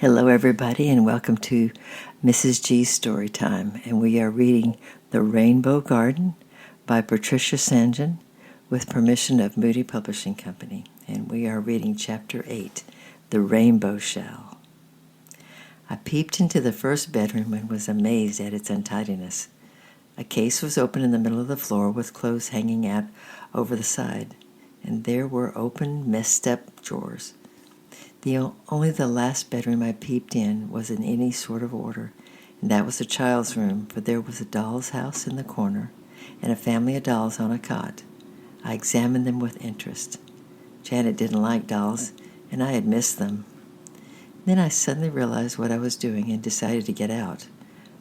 Hello, everybody, and welcome to Mrs. G's Story Time. And we are reading The Rainbow Garden by Patricia St. John with permission of Moody Publishing Company. And we are reading Chapter 8, The Rainbow Shell. I peeped into the first bedroom and was amazed at its untidiness. A case was open in the middle of the floor with clothes hanging out over the side, and there were open, messed-up drawers. Only the last bedroom I peeped in was in any sort of order, and that was the child's room, for there was a doll's house in the corner and a family of dolls on a cot. I examined them with interest. Janet didn't like dolls, and I had missed them. Then I suddenly realized what I was doing and decided to get out.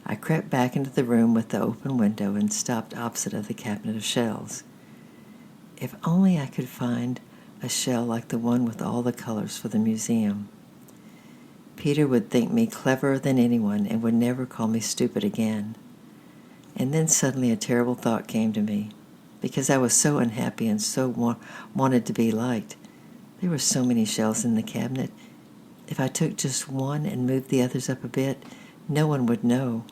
I crept back into the room with the open window and stopped opposite of the cabinet of shells. If only I could find a shell like the one with all the colors for the museum. Peter would think me cleverer than anyone and would never call me stupid again. And then suddenly a terrible thought came to me. Because I was so unhappy and so wanted to be liked. There were so many shells in the cabinet. If I took just one and moved the others up a bit, no one would know.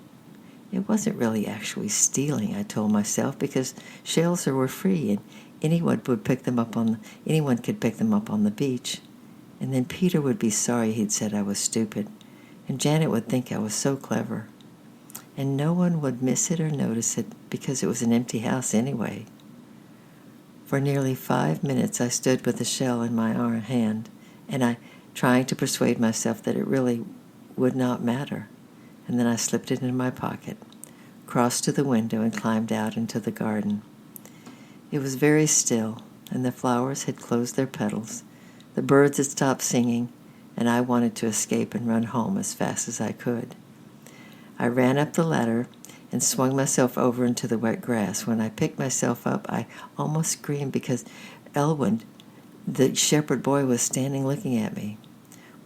It wasn't really actually stealing, I told myself, because shells were free and anyone could pick them up on the beach. And then Peter would be sorry he'd said I was stupid, and Janet would think I was so clever. And no one would miss it or notice it because it was an empty house anyway. For nearly 5 minutes I stood with the shell in my hand, and I trying to persuade myself that it really would not matter. And then I slipped it in my pocket, crossed to the window, and climbed out into the garden. It was very still, and the flowers had closed their petals. The birds had stopped singing, and I wanted to escape and run home as fast as I could. I ran up the ladder and swung myself over into the wet grass. When I picked myself up, I almost screamed because Elwyn, the shepherd boy, was standing looking at me.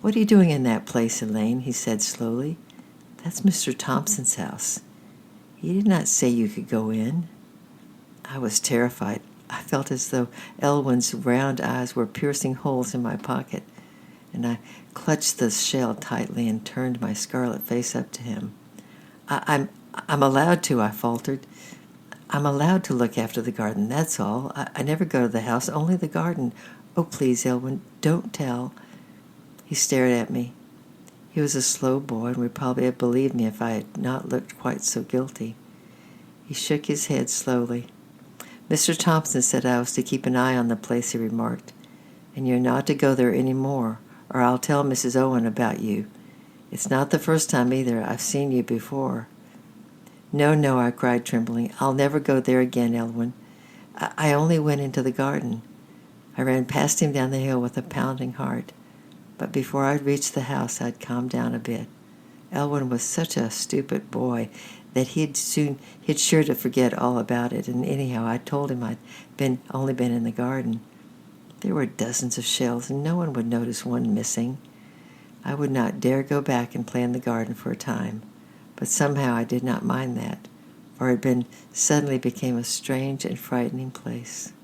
"What are you doing in that place, Elaine?" he said slowly. "That's Mr. Thompson's house. He did not say you could go in." I was terrified. I felt as though Elwyn's round eyes were piercing holes in my pocket, and I clutched the shell tightly and turned my scarlet face up to him. I'm allowed to," I faltered. "I'm allowed to look after the garden, that's all. I never go to the house, only the garden. Oh, please, Elwyn, don't tell." He stared at me. He was a slow boy and would probably have believed me if I had not looked quite so guilty. He shook his head slowly. "Mr. Thompson said I was to keep an eye on the place," he remarked, "and you're not to go there any more, or I'll tell Mrs. Owen about you. It's not the first time either. I've seen you before." No, I cried, trembling. "I'll never go there again, Elwyn. I only went into the garden." I ran past him down the hill with a pounding heart, but before I'd reached the house, I'd calmed down a bit. Elwyn was such a stupid boy that he'd sure to forget all about it, and anyhow I told him I'd only been in the garden. There were dozens of shells, and no one would notice one missing. I would not dare go back and play in the garden for a time, but somehow I did not mind that, for it suddenly became a strange and frightening place.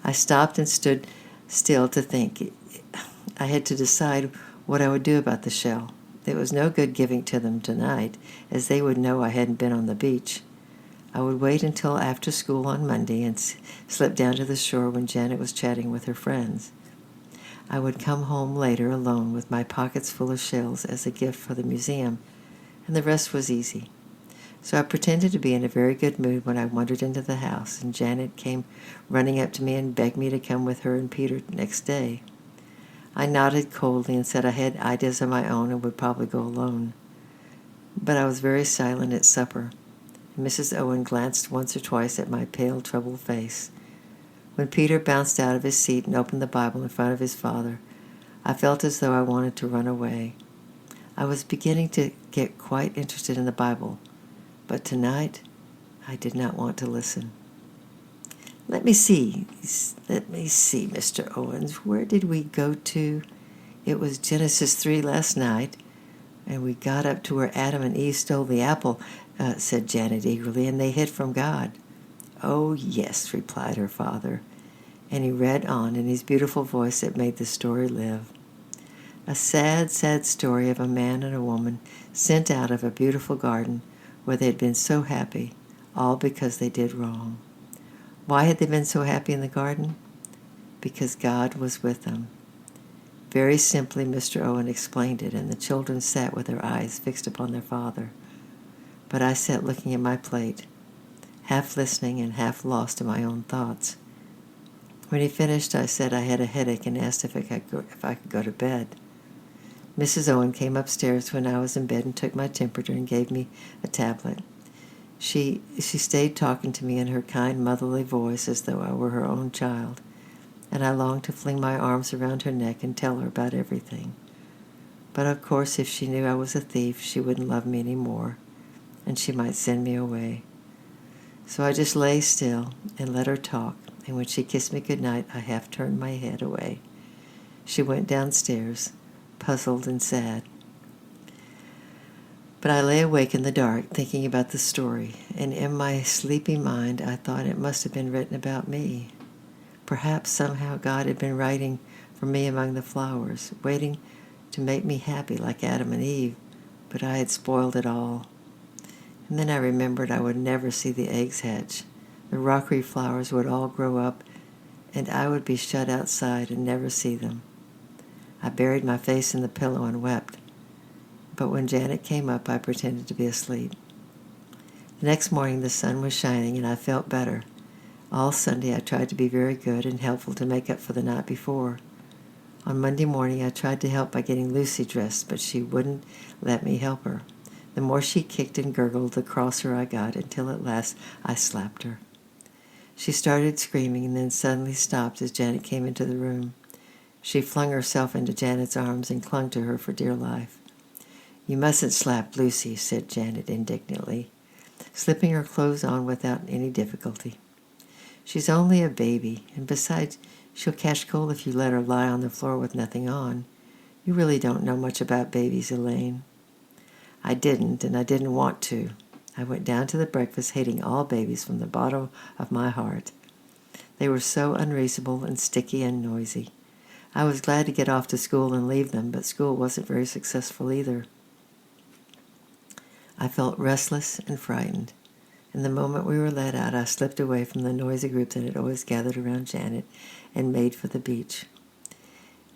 I stopped and stood still to think. I had to decide what I would do about the shell. It was no good giving to them tonight, as they would know I hadn't been on the beach. I would wait until after school on Monday and slip down to the shore when Janet was chatting with her friends. I would come home later alone with my pockets full of shells as a gift for the museum, and the rest was easy. So I pretended to be in a very good mood when I wandered into the house, and Janet came running up to me and begged me to come with her and Peter next day. I nodded coldly and said I had ideas of my own and would probably go alone. But I was very silent at supper, and Mrs. Owen glanced once or twice at my pale, troubled face. When Peter bounced out of his seat and opened the Bible in front of his father, I felt as though I wanted to run away. I was beginning to get quite interested in the Bible, but tonight I did not want to listen. Let me see, Mr. Owens. Where did we go to? It was Genesis 3 last night, and we got up to where Adam and Eve stole the apple, said Janet eagerly, and they hid from God. "Oh, yes," replied her father, and he read on in his beautiful voice that made the story live. A sad, sad story of a man and a woman sent out of a beautiful garden where they had been so happy, all because they did wrong. Why had they been so happy in the garden? Because God was with them. Very simply, Mr. Owen explained it, and the children sat with their eyes fixed upon their father. But I sat looking at my plate, half listening and half lost in my own thoughts. When he finished, I said I had a headache and asked if I could go to bed. Mrs. Owen came upstairs when I was in bed and took my temperature and gave me a tablet. She stayed talking to me in her kind motherly voice as though I were her own child, and I longed to fling my arms around her neck and tell her about everything. But of course, if she knew I was a thief, she wouldn't love me any more, and she might send me away. So I just lay still and let her talk, and when she kissed me goodnight, I half turned my head away. She went downstairs, puzzled and sad. But I lay awake in the dark, thinking about the story, and in my sleepy mind I thought it must have been written about me. Perhaps somehow God had been writing for me among the flowers, waiting to make me happy like Adam and Eve, but I had spoiled it all. And then I remembered I would never see the eggs hatch. The rockery flowers would all grow up, and I would be shut outside and never see them. I buried my face in the pillow and wept. But when Janet came up, I pretended to be asleep. The next morning the sun was shining, and I felt better. All Sunday I tried to be very good and helpful to make up for the night before. On Monday morning I tried to help by getting Lucy dressed, but she wouldn't let me help her. The more she kicked and gurgled, the crosser I got, until at last I slapped her. She started screaming and then suddenly stopped as Janet came into the room. She flung herself into Janet's arms and clung to her for dear life. "You mustn't slap Lucy," said Janet indignantly, slipping her clothes on without any difficulty. "She's only a baby, and besides, she'll catch cold if you let her lie on the floor with nothing on. You really don't know much about babies, Elaine." I didn't, and I didn't want to. I went down to the breakfast hating all babies from the bottom of my heart. They were so unreasonable and sticky and noisy. I was glad to get off to school and leave them, but school wasn't very successful either. I felt restless and frightened, and the moment we were let out, I slipped away from the noisy group that had always gathered around Janet and made for the beach.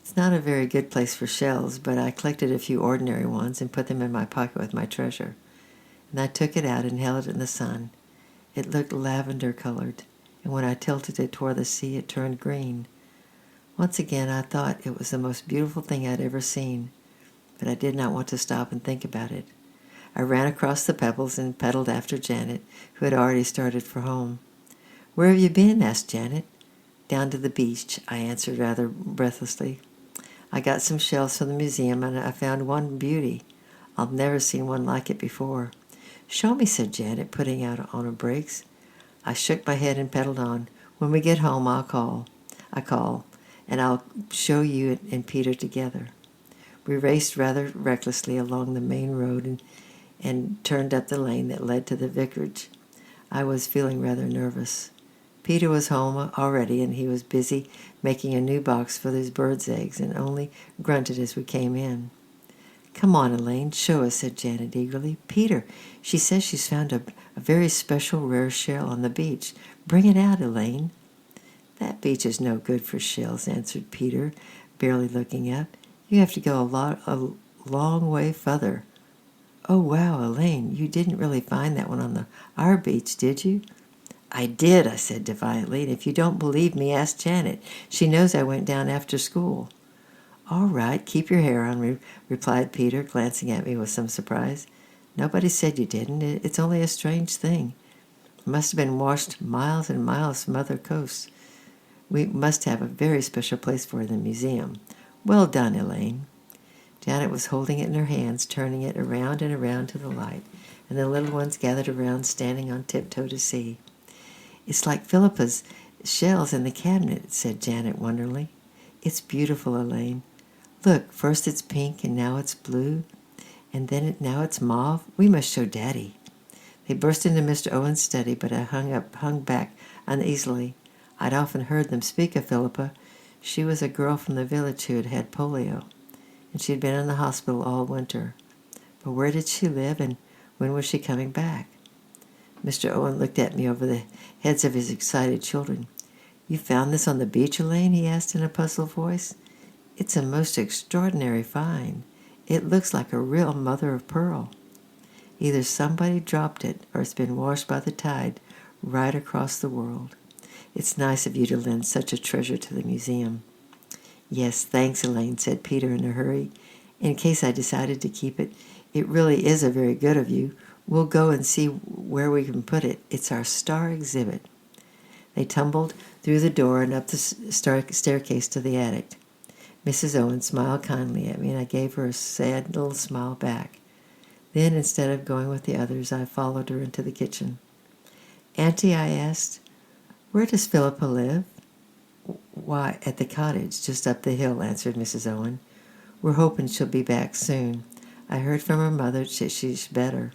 It's not a very good place for shells, but I collected a few ordinary ones and put them in my pocket with my treasure, and I took it out and held it in the sun. It looked lavender-colored, and when I tilted it toward the sea, it turned green. Once again, I thought it was the most beautiful thing I'd ever seen, but I did not want to stop and think about it. I ran across the pebbles and pedaled after Janet, who had already started for home. "Where have you been?" asked Janet. "Down to the beach," I answered rather breathlessly. "I got some shells from the museum, and I found one beauty. I've never seen one like it before." "Show me," said Janet, putting out on her brakes. I shook my head and pedaled on. "When we get home, I call, and I'll show you and Peter together." We raced rather recklessly along the main road and turned up the lane that led to the vicarage. I was feeling rather nervous. Peter was home already, and he was busy making a new box for his birds' eggs, and only grunted as we came in. "Come on, Elaine, show us," said Janet eagerly. "Peter, she says she's found a very special rare shell on the beach. Bring it out, Elaine." "That beach is no good for shells," answered Peter, barely looking up. "You have to go a long way further." "Oh, wow, Elaine, you didn't really find that one on our beach, did you?" "I did," I said defiantly, "and if you don't believe me, ask Janet. She knows I went down after school." "All right, keep your hair on," replied Peter, glancing at me with some surprise. "Nobody said you didn't. It's only a strange thing. It must have been washed miles and miles from other coasts. We must have a very special place for it in the museum. Well done, Elaine." Janet was holding it in her hands, turning it around and around to the light, and the little ones gathered around, standing on tiptoe to see. "It's like Philippa's shells in the cabinet," said Janet wonderingly. "It's beautiful, Elaine. Look, first it's pink, and now it's blue, and then now it's mauve. We must show Daddy." They burst into Mr. Owen's study, but I hung back uneasily. I'd often heard them speak of Philippa. She was a girl from the village who had had polio. and she'd been in the hospital all winter. But where did she live, and when was she coming back? Mr. Owen looked at me over the heads of his excited children. "You found this on the beach, Elaine?" he asked in a puzzled voice. "It's a most extraordinary find. It looks like a real mother of pearl. Either somebody dropped it or it's been washed by the tide right across the world. It's nice of you to lend such a treasure to the museum." "Yes, thanks, Elaine," said Peter in a hurry. "In case I decided to keep it, it really is a very good of you. We'll go and see where we can put it. It's our star exhibit." They tumbled through the door and up the staircase to the attic. Mrs. Owen smiled kindly at me, and I gave her a sad little smile back. Then, instead of going with the others, I followed her into the kitchen. "Auntie," I asked, "where does Philippa live?" "Why, at the cottage just up the hill," answered Mrs. Owen. "We're hoping she'll be back soon. I heard from her mother that she's better."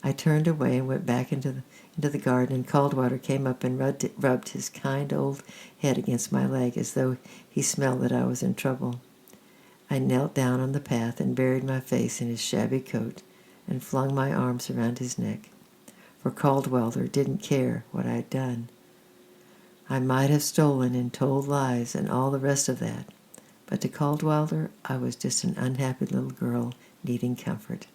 I turned away and went back into the garden, and Caldwater came up and rubbed his kind old head against my leg as though he smelled that I was in trouble. I knelt down on the path and buried my face in his shabby coat and flung my arms around his neck, for Caldwater didn't care what I had done. I might have stolen and told lies and all the rest of that, but to Caldwater I was just an unhappy little girl needing comfort.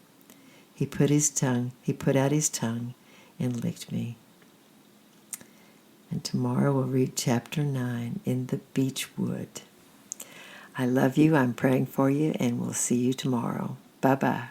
He put out his tongue and licked me. And tomorrow we'll read Chapter 9, In the Beech Wood. I love you, I'm praying for you, and we'll see you tomorrow. Bye-bye.